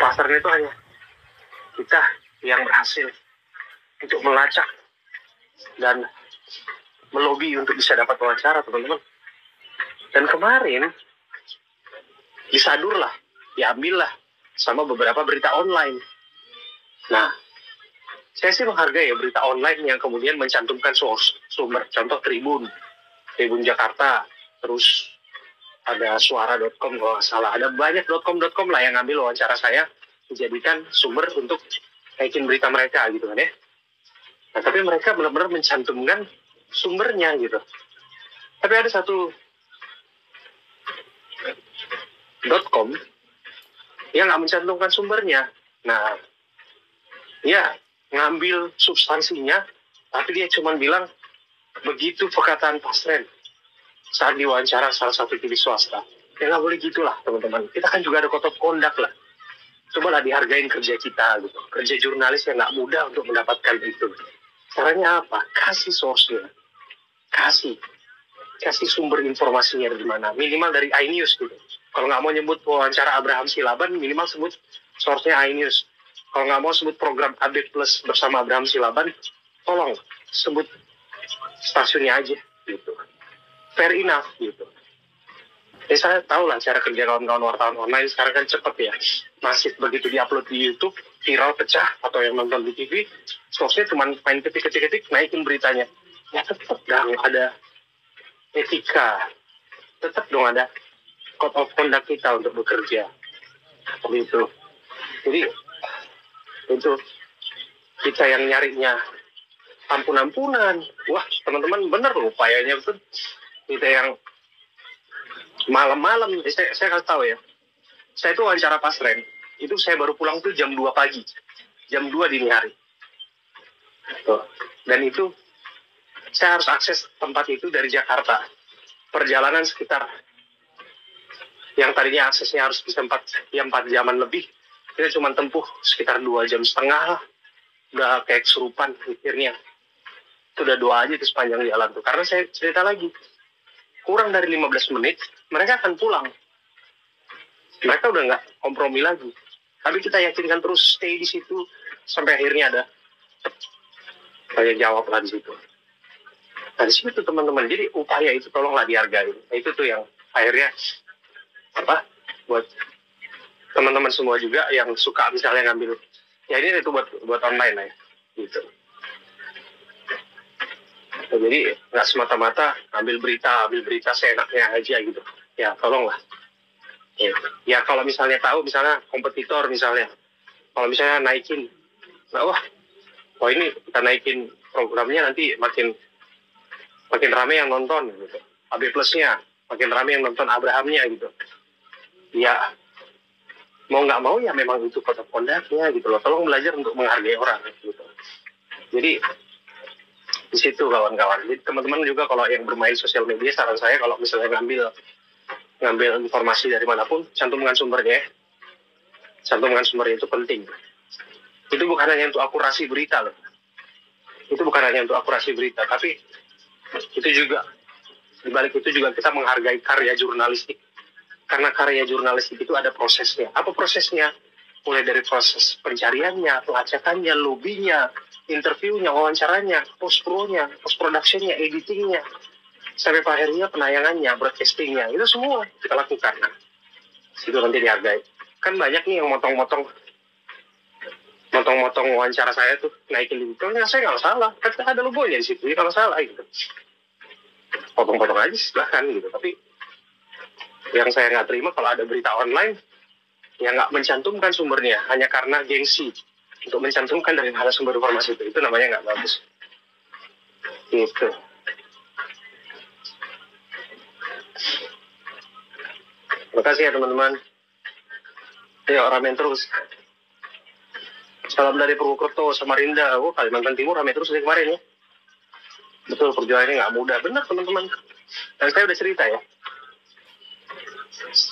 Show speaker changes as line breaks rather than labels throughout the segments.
pasarnya itu hanya kita yang berhasil untuk melacak dan melobi untuk bisa dapat wawancara, teman-teman. Dan kemarin disadur lah, diambil lah sama beberapa berita online. Nah, saya sih menghargai ya berita online yang kemudian mencantumkan sumber. Contoh Tribun Jakarta, terus ada suara.com kalau nggak salah. Ada banyak .com lah yang ngambil wawancara saya, dijadikan sumber untuk naikin berita mereka gitu kan ya. Nah, tapi mereka benar-benar mencantumkan sumbernya gitu. Tapi ada satu .com yang nggak mencantumkan sumbernya. Nah, ya ngambil substansinya, tapi dia cuma bilang begitu perkataan Pasren saat diwawancara salah satu TV swasta. Ya nggak boleh gitulah teman-teman. Kita kan juga ada code of conduct lah. Cobalah dihargain kerja kita gitu. Kerja jurnalis yang nggak mudah untuk mendapatkan itu. Caranya apa? Kasih source-nya. Kasih sumber informasinya dari mana. Minimal dari iNews gitu. Kalau nggak mau nyebut wawancara Abraham Silaban, minimal sebut source-nya iNews. Kalau nggak mau sebut program Update Plus bersama Abraham Silaban, tolong sebut stasiunnya aja gitu. Fair enough gitu. Ya saya tahu lah cara kerja kawan-kawan wartawan online sekarang kan cepet ya. Masih begitu diupload di YouTube, viral pecah, atau yang nonton di TV, source-nya cuma main ketik-ketik, naikin beritanya. Ya tetap dong ada etika. Tetap dong ada code of conduct kita untuk bekerja. Begitu. Jadi, itu kita yang nyarinya ampun-ampunan. Wah, teman-teman bener loh upayanya betul. Kita yang malam-malam, saya kasih tahu ya. Saya itu wawancara Pasren, itu saya baru pulang tuh jam 2 pagi. Jam 2 dini hari. Tuh. Dan itu, saya harus akses tempat itu dari Jakarta. Perjalanan sekitar, yang tadinya aksesnya harus bisa 4 jaman lebih, kita cuma tempuh sekitar 2,5 jam lah. Udah kayak kesurupan pikirnya. Itu udah doa aja di sepanjang jalan tuh. Karena saya cerita lagi, kurang dari 15 menit, mereka akan pulang. Mereka udah nggak kompromi lagi. Tapi kita yakinkan terus stay di situ sampai akhirnya ada saya jawab lah di situ. Nah di situ teman-teman, jadi upaya itu tolonglah dihargai. Nah, itu tuh yang akhirnya buat teman-teman semua juga yang suka misalnya ngambil, ya ini itu buat online lah ya, gitu. Nah, jadi nggak semata-mata ambil berita seenaknya aja gitu. Ya tolonglah. Ya kalau misalnya tahu, misalnya kompetitor misalnya, kalau misalnya naikin, nah ini kita naikin programnya nanti makin rame yang nonton gitu. AB Plusnya makin rame yang nonton Abrahamnya gitu. Ya mau nggak mau ya memang itu code of conduct-nya gitu loh. Tolong belajar untuk menghargai orang gitu. Jadi di situ kawan-kawan. Jadi teman-teman juga kalau yang bermain sosial media, saran saya kalau misalnya ngambil informasi dari manapun, cantumkan sumbernya. Cantumkan sumbernya itu penting. Itu bukan hanya untuk akurasi berita loh. Itu bukan hanya untuk akurasi berita, tapi itu juga di balik itu juga kita menghargai karya jurnalistik. Karena karya jurnalistik itu ada prosesnya. Apa prosesnya? Mulai dari proses pencariannya, pelacakannya, lobbynya, interviewnya, wawancaranya, post-pro-nya, post-production-nya, editing-nya, sampai akhirnya penayangannya, broadcasting-nya. Itu semua kita lakukan. Nah, itu nanti dihargai. Kan banyak nih yang motong-motong wawancara saya tuh, naikin di itu. Ya, saya nggak salah. Kan ada logonya di situ. Ya, kalau salah gitu. Potong-potong aja silahkan gitu. Tapi yang saya nggak terima kalau ada berita online yang nggak mencantumkan sumbernya hanya karena gengsi untuk mencantumkan dari mana sumber informasi itu namanya nggak bagus. Gitu. Terima kasih ya teman-teman. Ya ramen terus. Salam dari Purwokerto, Samarinda. Kalimantan Timur ramen terus dari kemarin ya. Betul, perjuangannya nggak mudah. Benar teman-teman. Dan saya udah cerita ya.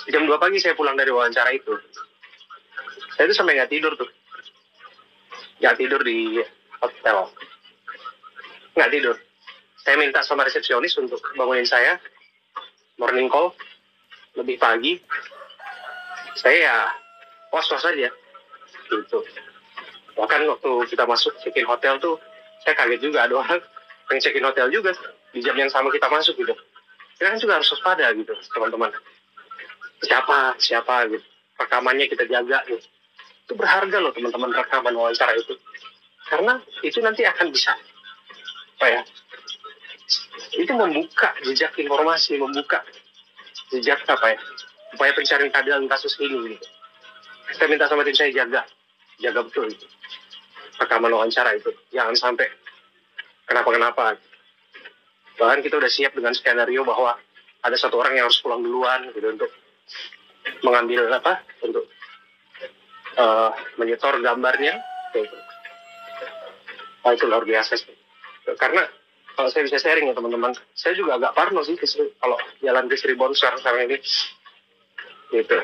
Jam 2 pagi saya pulang dari wawancara itu. Saya tuh sampai nggak tidur tuh. Nggak tidur di hotel. Nggak tidur. Saya minta sama resepsionis untuk bangunin saya. Morning call. Lebih pagi. Saya ya was-was aja. gitu. Bahkan waktu kita masuk check-in hotel tuh, saya kaget juga ada orang yang check-in hotel juga di jam yang sama kita masuk gitu. Kita kan juga harus waspada gitu, teman-teman. Siapa gitu. Rekamannya kita jaga gitu. Itu berharga loh teman-teman, rekaman wawancara itu. Karena itu nanti akan bisa, apa ya, itu membuka jejak informasi, membuka jejak apa ya, upaya pencarian keadilan kasus ini gitu. Saya minta sama tim saya jaga betul itu. Rekaman wawancara itu. Jangan sampai kenapa-kenapa. Bahkan kita udah siap dengan skenario bahwa ada satu orang yang harus pulang duluan gitu untuk mengambil untuk menyetor gambarnya gitu. Itu luar biasa sih. Karena kalau saya bisa sharing ya teman-teman, saya juga agak parno sih kalau jalan ke Cirebon sekarang ini gitu.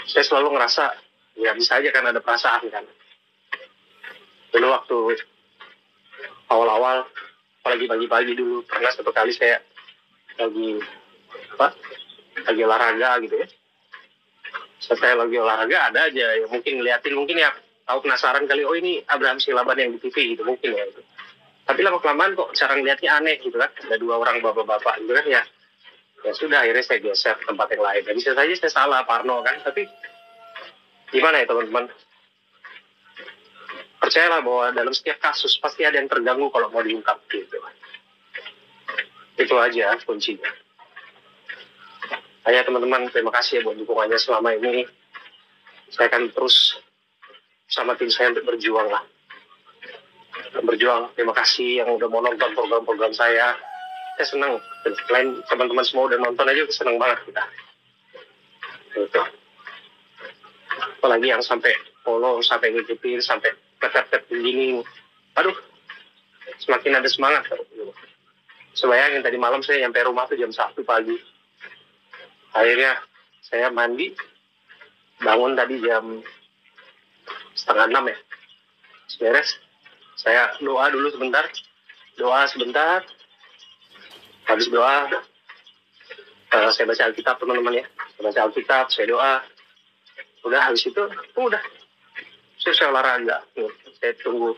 Saya selalu ngerasa ya bisa aja kan ada perasaan kan. Dulu waktu awal-awal, apalagi pagi-pagi dulu, pernah satu kali saya lagi olahraga gitu ya. Saya lagi olahraga, ada aja yang mungkin ngeliatin, mungkin ya tahu penasaran kali, oh ini Abraham Silaban yang di TV gitu mungkin ya. Gitu. Tapi lama-kelamaan kok cara ngeliatnya aneh gitu kan, ada dua orang bapak-bapak gitu kan ya. Ya sudah, akhirnya saya geser ke tempat yang lain. Dan bisa saja saya salah, parno kan, tapi gimana ya teman-teman? Percayalah bahwa dalam setiap kasus pasti ada yang terganggu kalau mau diungkap gitu. Itu aja kuncinya. Hanya teman-teman, terima kasih ya buat dukungannya selama ini. Saya akan terus sama tim saya untuk berjuang lah. Berjuang, terima kasih yang udah mau nonton program-program saya. Saya senang. Selain teman-teman semua udah nonton aja, saya senang banget kita. Gitu. Apalagi yang sampai follow, sampai ngikutin, sampai tetap begini. Aduh, semakin ada semangat. Sebayangin tadi malam saya nyampe rumah tuh jam 1 pagi. Akhirnya saya mandi, bangun tadi jam 5:30 ya. Beres, saya doa dulu sebentar. Habis doa, saya baca Alkitab teman-teman ya. Saya baca Alkitab, saya doa. Udah habis itu, udah. Saya olahraga. Saya tunggu.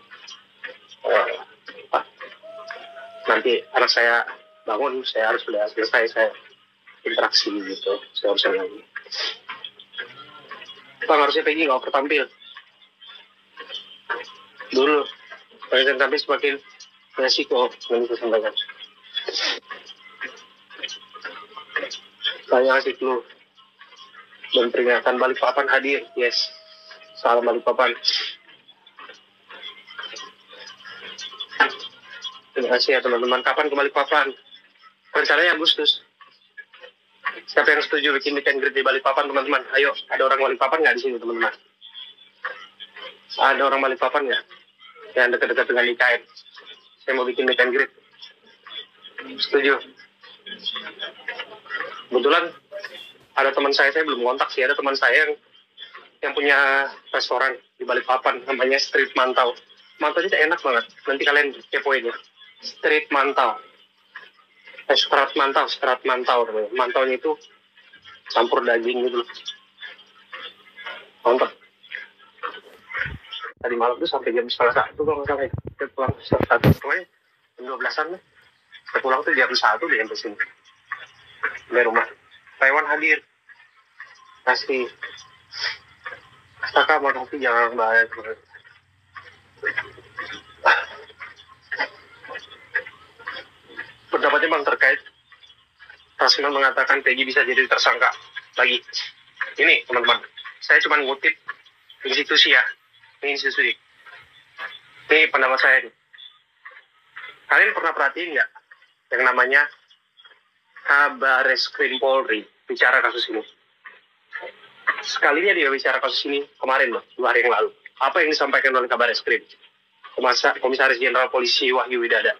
Nanti anak saya bangun, saya harus sudah selesai, saya interaksi gitu. Saya harus lagi. Bang, harusnya Peggy nggak tertampil. Dulu, semakin tampil semakin resiko yang bisa sampaikan. Saya ngasih clue dan peringatan Balikpapan hadir. Yes, salam Balikpapan. Terima kasih ya teman-teman. Kapan ke Balikpapan? Rencananya Agustus. Siapa yang setuju bikin meet and greet di Balikpapan teman-teman? Ayo, ada orang Balikpapan nggak di sini teman-teman? Ada orang Balikpapan nggak? Yang dekat-dekat dengan IKN. Saya mau bikin meet and greet. Setuju? Kebetulan ada teman saya belum kontak sih, ada teman saya yang punya restoran di Balikpapan, namanya Street Mantau. Mantaunya enak banget, nanti kalian kepoin ya. Street Mantau. Serat mantau. Mantaunya itu campur daging gitu loh. Mantap. Tadi malam tuh sampai jam 1:30 kalau nggak salah. Saya pulang jam 12-an lah. Saya pulang tuh jam 1 di sampai sini. Dari rumah. Taiwan hadir. Kasih. Kakak makasih, jangan bahaya. Pendapatnya Bang terkait Rasman mengatakan Peggy bisa jadi tersangka lagi. Ini teman-teman, saya cuma ngutip institusi ya. Ini institusi. Ini pendapat saya nih. Kalian pernah perhatiin nggak yang namanya Kabareskrim Polri bicara kasus ini? Sekalinya dia bicara kasus ini kemarin loh, 2 hari yang lalu. Apa yang disampaikan oleh Kabareskrim? Komisaris Jenderal Polisi Wahyu Widada.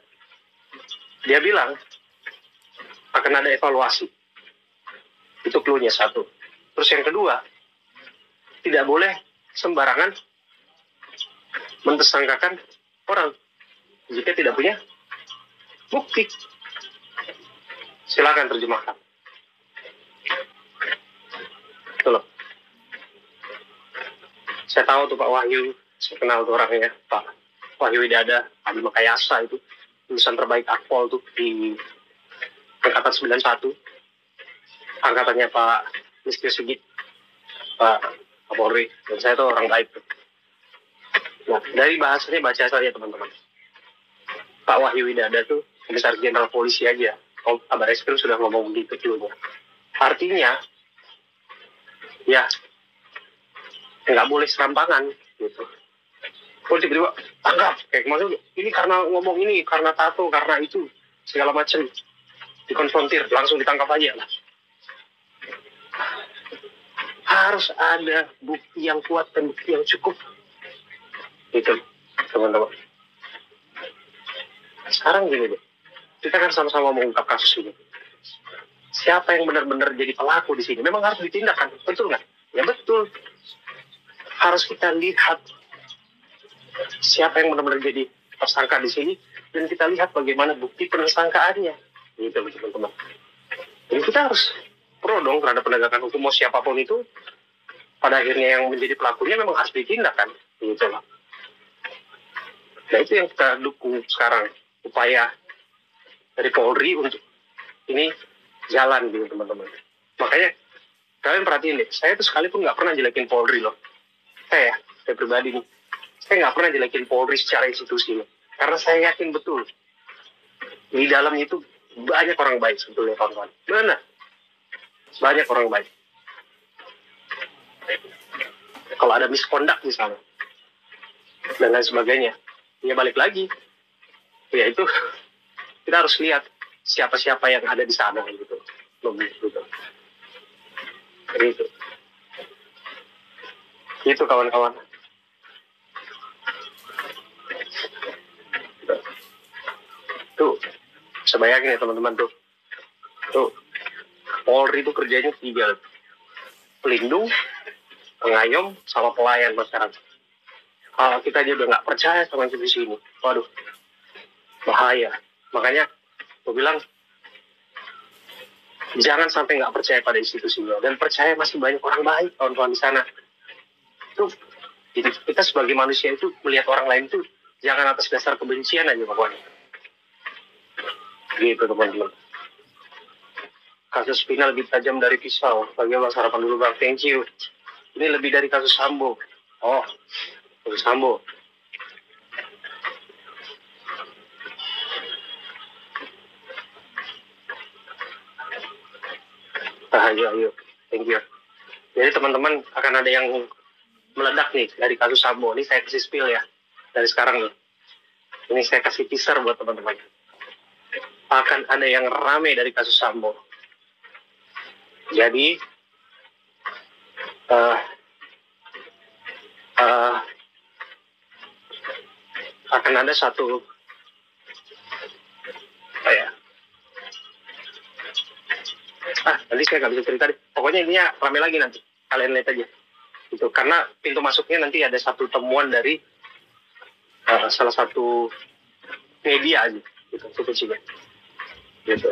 Dia bilang akan ada evaluasi. Itu clue-nya satu. Terus yang kedua, tidak boleh sembarangan mentersangkakan orang jika tidak punya bukti. Silakan terjemahkan. Betul. Saya tahu tuh Pak Wahyu, saya kenal tuh orangnya, Pak Wahyu Widada, Adi Makayasa itu, lulusan terbaik Akpol tuh di angkatan 91, angkatannya Pak Listio Sigit, Pak Kapolri, dan saya tuh orang baik tuh. Nah, dari bahasanya baca saja teman-teman. Pak Wahyu Widada tuh Komisaris Jenderal Polisi aja. Kabar Eskrim sudah ngomong begitu dulu. Artinya, ya nggak boleh serampangan gitu. Kalau tiba-tiba tanggap, kayak maksud ini karena ngomong ini, karena tato, karena itu segala macam dikonfrontir, langsung ditangkap aja lah. Harus ada bukti yang kuat dan bukti yang cukup. Gitu, teman-teman. Sekarang gini deh, kita kan sama-sama mengungkap kasus ini. Siapa yang benar-benar jadi pelaku di sini? Memang harus ditindak kan, betul nggak? Ya betul. Harus kita lihat siapa yang benar-benar jadi tersangka di sini, dan kita lihat bagaimana bukti penersangkaannya. Gitu, teman-teman. Jadi kita harus pro dong terhadap penegakan hukum, mau siapapun itu, pada akhirnya yang menjadi pelakunya memang harus ditindak kan. Gitu loh. Nah itu yang kita dukung sekarang, upaya dari Polri untuk ini jalan gitu teman-teman. Makanya kalian perhatiin deh, saya tuh sekalipun nggak pernah jelekin Polri loh. Saya pribadi nih, saya nggak pernah jelekin Polri secara institusi loh. Karena saya yakin betul di dalamnya itu banyak orang baik sebetulnya kawan-kawan. Benar, banyak orang baik. Kalau ada misconduct misalnya dan lain sebagainya, ya balik lagi, ya itu kita harus lihat siapa-siapa yang ada di sana gitu, gitu. Gitu kawan-kawan. Tuh, bisa bayangin ya teman-teman tuh. Polri itu kerjanya 3, pelindung, pengayom, sama pelayan masyarakat. Kalau kita aja udah nggak percaya sama institusi ini, waduh, bahaya. Makanya gue bilang jangan sampai nggak percaya pada institusinya, dan percaya masih banyak orang baik kawan-kawan di sana. Tuh, kita sebagai manusia itu melihat orang lain tuh jangan atas dasar kebencian aja pokoknya. Gitu teman-teman. Kasus Vina lebih tajam dari pisau. Bagaimana sarapan dulu bang? Thank you. Ini lebih dari kasus Sambo. Oh, kasus Sambo. Ayo. Thank you. Jadi teman-teman akan ada yang meledak nih dari kasus Sambo. Ini saya kasih spill ya. Dari sekarang nih. Ini saya kasih teaser buat teman-teman. Akan ada yang rame dari kasus Sambo. Jadi akan ada satu nanti saya nggak bisa cerita deh. Pokoknya ininya rame lagi nanti. Kalian lihat aja. Gitu. Karena pintu masuknya nanti ada satu temuan dari salah satu media aja. Gitu. Itu sih. Gitu.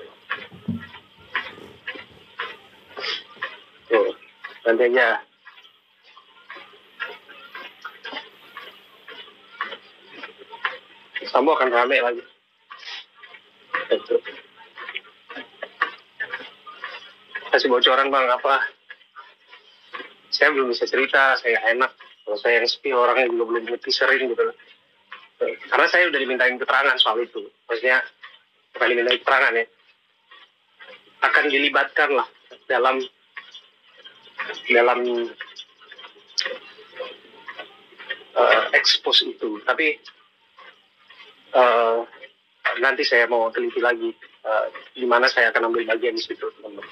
Tuh. Nanti aja. Sambo akan rame lagi. Gitu. Kasih bocoran bang apa? Saya belum bisa cerita, saya enak. Kalau saya yang spill orangnya juga belum teaserin gitu. Karena saya udah dimintain keterangan soal itu. Maksudnya bukan dimintain keterangan ya. Akan dilibatkan lah dalam expose itu. Tapi nanti saya mau teliti lagi di mana saya akan ambil bagian di situ, teman-teman.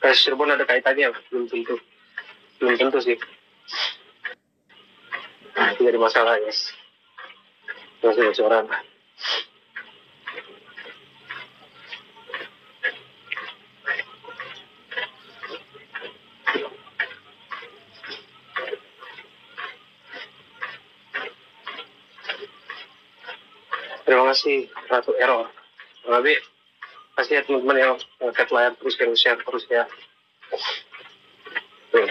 Kasus Cirebon ada kaitannya? Belum tentu sih. Itu jadi masalah, guys. Masih bocoran. Terima kasih Ratu Error. Tapi kasih ya teman-teman yang ngangkat layar terus, yang share terus ya. Tuh.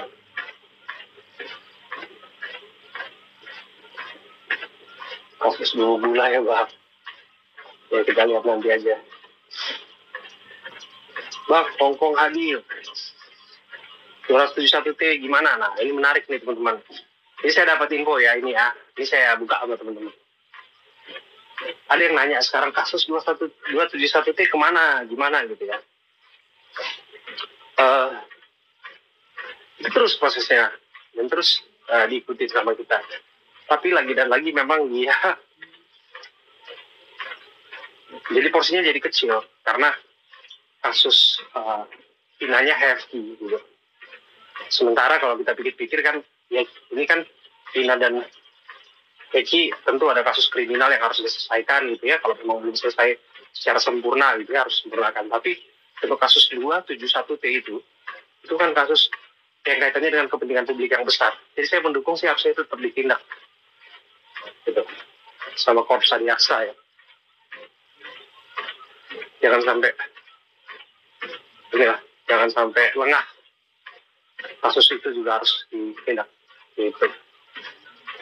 kasus dua gula ya bang. Ya kita lihat nanti aja. Bang, Hongkong hadir 271T gimana? Nah ini menarik nih teman-teman. Ini saya dapat info ya ini ya. Ini saya buka sama teman-teman. Ada yang nanya sekarang kasus 271T kemana? Gimana gitu ya. Terus prosesnya. Dan terus diikuti sama kita. Tapi lagi dan lagi memang dia jadi porsinya jadi kecil karena kasus pinanya hefty gitu. Sementara kalau kita pikir-pikir kan ya ini kan Pina dan Eki tentu ada kasus kriminal yang harus diselesaikan gitu ya, kalau memang belum selesai secara sempurna gitu ya harus sempurnakan. Tapi untuk kasus 271T itu kan kasus yang kaitannya dengan kepentingan publik yang besar. Jadi saya mendukung sih harusnya itu tetap ditindak gitu sama Korps Adiaksa ya. Jangan sampai lengah. Kasus itu juga harus ditindak gitu.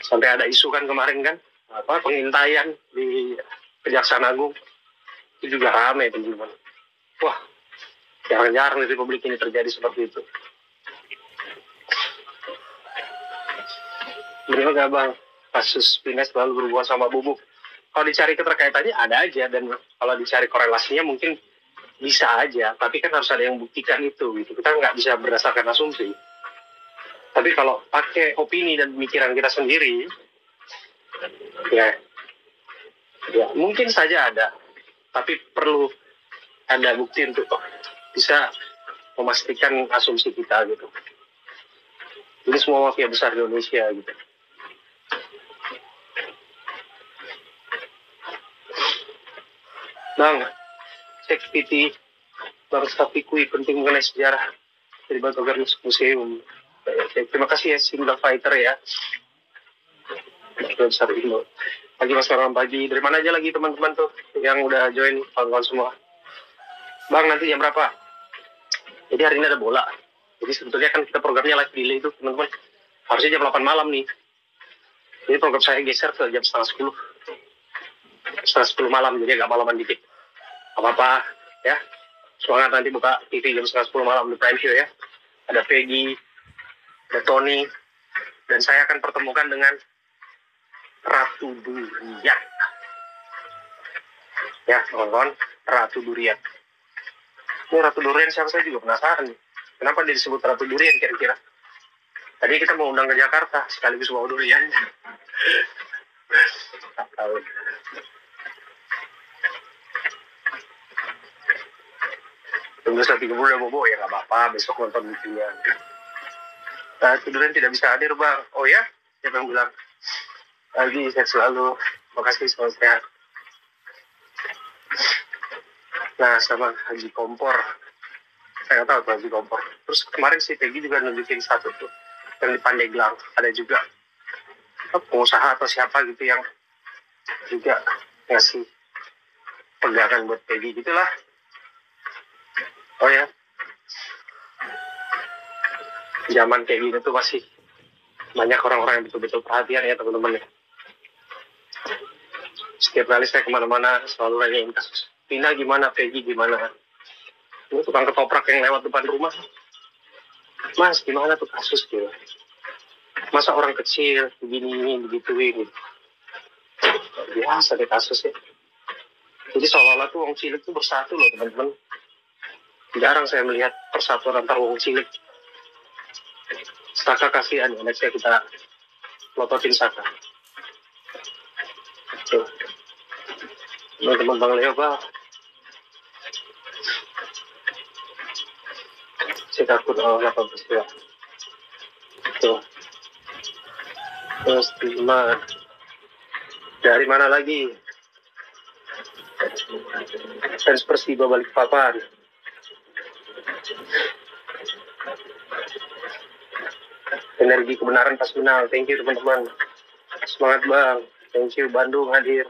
Sampai ada isu kan kemarin kan pengintaian di Kejaksaan Agung itu juga ramai teman-teman. Wah, jarang-jarang di Republik ini terjadi seperti itu. Benar nggak bang? Kasus Pina selalu berhubungan sama bubuk. Kalau dicari keterkaitannya ada aja, dan kalau dicari korelasinya mungkin bisa aja, tapi kan harus ada yang buktikan itu gitu. Kita nggak bisa berdasarkan asumsi. Tapi kalau pakai opini dan pemikiran kita sendiri, ya mungkin saja ada, tapi perlu ada bukti untuk bisa memastikan asumsi kita gitu. Ini semua mafia besar di Indonesia gitu. Bang, cek PT Bang Sapikui penting mengenai sejarah dari Batu Garnis Museum. Terima kasih ya Single Fighter ya. Besar Indo. Pagi mas orang pagi. Dari mana aja lagi teman-teman tuh yang udah join kawan-kawan semua. Bang nanti jam berapa? Jadi hari ini ada bola. Jadi sebetulnya kan kita programnya live delay itu teman-teman. Harusnya jam 8 malam nih. Jadi program saya geser ke jam setengah 10 malam, jadi agak malaman dikit. Apa-apa ya. Semangat nanti buka TV jam setengah 10 malam di Prime Show ya. Ada Peggy, ada Tony, dan saya akan pertemukan dengan Ratu Durian. Ya, kawan-kawan, Ratu Durian. Ini Ratu Durian siapa, saya juga penasaran nih. Kenapa dia disebut Ratu Durian kira-kira? Tadi kita mau undang ke Jakarta, sekaligus bawa durian. Tunggu saat 30 udah bobo ya, nggak apa-apa, besok nonton videonya. Nah, durian tidak bisa hadir bang. Oh ya? Siapa yang bilang? Lagi sehat selalu. Makasih, selamat sehat. Nah, sama Haji Kompor. Saya nggak tahu tuh Haji Kompor. Terus kemarin si Peggy juga nunjukin satu tuh yang di Pandeglang. Ada juga pengusaha atau siapa gitu yang juga ngasih pegangan buat Peggy gitulah. Oh ya, zaman kayak gini tuh masih banyak orang-orang yang betul-betul perhatian ya teman-teman ya. Setiap kali saya kemana-mana selalu nanyain kasus Pina gimana, Peggy gimana. Ini tukang ketoprak yang lewat depan rumah, mas gimana tuh kasus gitu. Masa orang kecil begini begituin gitu. Biasa deh kasus ya. Jadi seolah-olah tuh wong cilik tuh bersatu loh teman-teman. Jarang saya melihat persatuan antar wong cilik. Saka kasihan ya, next kita lototin Saka. Tuh. Teman-teman Bang Leo Bang. Saya takut apa peristiwa. Tuh. Terus terima. Dari mana lagi? Fans Persiba Balikpapan. Energi kebenaran pas menang. Thank you teman-teman. Semangat bang. Thank you Bandung hadir.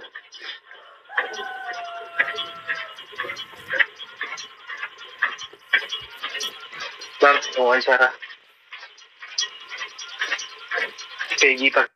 Bang, wawancara Peggy Pak.